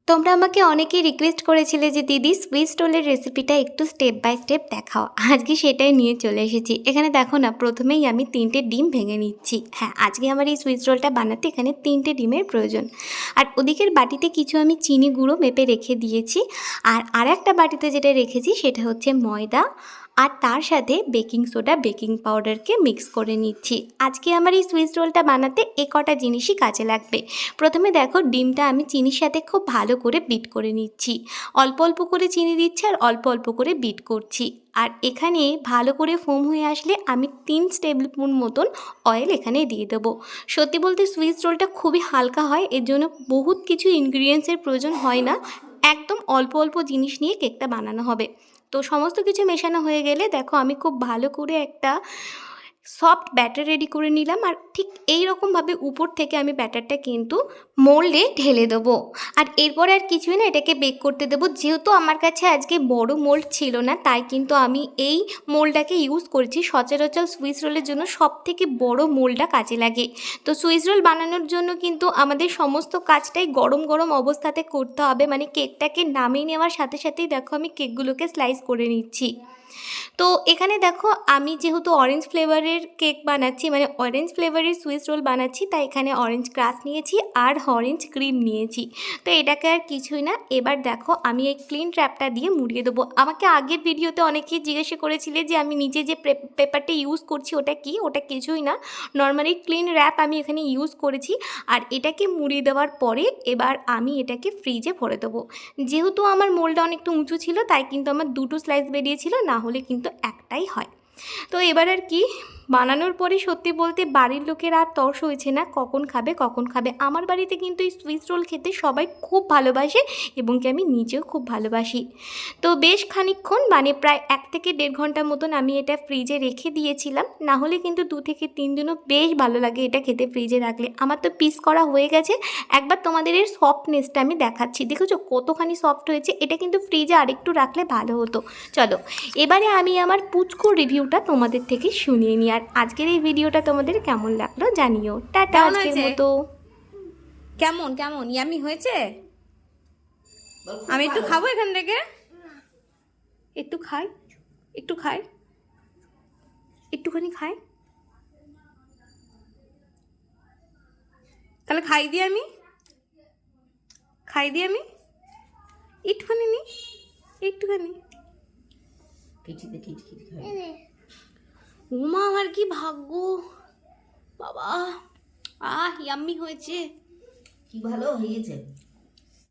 তোমরা আমাকে অনেকেই রিকোয়েস্ট করেছিলে যে দিদি সুইস রোলের রেসিপিটা একটু স্টেপ বাই স্টেপ দেখাও। আজকে সেটাই নিয়ে চলে এসেছি। এখানে দেখো না, প্রথমেই আমি 3টে ডিম ভেঙে নিচ্ছি। হ্যাঁ, আজকে আমার এই সুইস রোলটা বানাতে এখানে 3টে ডিমের প্রয়োজন। আর ওদিকের বাটিতে কিছু আমি চিনি গুঁড়ো মেপে রেখে দিয়েছি। আর একটা বাটিতে যেটা রেখেছি সেটা হচ্ছে ময়দা, আর তার সাথে বেকিং সোডা, বেকিং পাউডারকে মিক্স করে নিচ্ছি। আজকে আমার এই সুইস রোলটা বানাতে এ কটা জিনিসই কাজে লাগবে। প্রথমে দেখো, ডিমটা আমি চিনির সাথে খুব ভালো করে বিট করে নিচ্ছি। অল্প অল্প করে চিনি দিচ্ছি আর অল্প অল্প করে বিট করছি। আর এখানে ভালো করে ফোম হয়ে আসলে আমি 3 টেবিল স্পুন মতন অয়েল এখানে দিয়ে দেবো। সত্যি বলতে সুইস রোলটা খুবই হালকা হয়, এর জন্য বহুত কিছু ইনগ্রিডিয়েন্টসের প্রয়োজন হয় না। একদম অল্প অল্প জিনিস নিয়ে কেকটা বানানো হবে। তো সমস্ত কিছু মেশানো হয়ে গেলে দেখো, আমি খুব ভালো করে একটা সফট ব্যাটার রেডি করে নিলাম। আর ঠিক এই রকমভাবে উপর থেকে আমি ব্যাটারটা কিন্তু মোল্ডে ঢেলে দেবো। আর এরপরে আর কিছুই না, এটাকে বেক করতে দেবো। যেহেতু আমার কাছে আজকে বড় মোল্ড ছিল না, তাই কিন্তু আমি এই মোল্ডটাকে ইউজ করেছি। সচরাচর সুইস রোলের জন্য সবথেকে বড় মোল্ডটা কাজে লাগে। তো সুইস রোল বানানোর জন্য কিন্তু আমাদের সমস্ত কাজটাই গরম গরম অবস্থাতে করতে হবে। মানে কেকটাকে নামিয়ে নেওয়ার সাথে সাথেই দেখো আমি কেকগুলোকে স্লাইস করে নিচ্ছি। তো এখানে দেখো, আমি যেহেতু অরেঞ্জ ফ্লেভারের কেক বানাচ্ছি, মানে অরেঞ্জ ফ্লেভারের সুইস রোল বানাচ্ছি, তাই এখানে অরেঞ্জ ক্রাশ নিয়েছি আর অরেঞ্জ ক্রিম নিয়েছি। তো এটাকে আর কিছুই না, এবার দেখো আমি এই ক্লিন ট্র্যাপটা দিয়ে মুড়িয়ে দেবো। আমাকে আগের ভিডিওতে অনেকেই জিজ্ঞাসা করেছিলে যে আমি নিচে যে পেপারটা ইউজ করছি ওটা কি। ওটা কিছুই না, নর্মালি ক্লিন র্যাপ আমি এখানে ইউজ করেছি। আর এটাকে মুড়িয়ে দেওয়ার পরে এবার আমি এটাকে ফ্রিজে ভরে দেবো। যেহেতু আমার মোলটা অনেকটা উঁচু ছিল, তাই কিন্তু আমার 2টো স্লাইস বেরিয়েছিল, না হলে কিন্তু একটাই হয়। তো এবার আর কি, বানানোর পরে সত্যি বলতে বাড়ির লোকের আর তর্স হয়েছে না কখন খাবে কখন খাবে। আমার বাড়িতে কিন্তু এই সুইস রোল খেতে সবাই খুব ভালোবাসে, এবং কি আমি নিজেও খুব ভালোবাসি। তো বেশ খানিকক্ষণ, মানে প্রায় 1 থেকে 1.5 ঘন্টা মতন আমি এটা ফ্রিজে রেখে দিয়েছিলাম। না হলে কিন্তু 2 থেকে 3 দিনও বেশ ভালো লাগে এটা খেতে ফ্রিজে রাখলে। আমার তো পিস করা হয়ে গেছে। একবার তোমাদের এর সফটনেসটা আমি দেখাচ্ছি। দেখেছো কতখানি সফট হয়েছে। এটা কিন্তু ফ্রিজে আরেকটু রাখলে ভালো হতো। চলো, এবারে আমি আমার পুচকুর রিভিউটা তোমাদের থেকে শুনিয়ে নিই। আর আজকের এই ভিডিওটা তোমাদের কেমন লাগলো জানিও। টাটা আজকের মতো। কেমন কেমন ইয়ামি হয়েছে? আমি একটু খাবো এখান থেকে, একটু খাই, একটু খাই, একটুখানি খাই, তাহলে খাই দিই আমি, খাই দিই আমি একটুখানি নি, একটুখানি। ওমা আমার কি ভাগ্য বাবা, ইয়াম্মি হয়েছে, কি ভালো হয়েছে।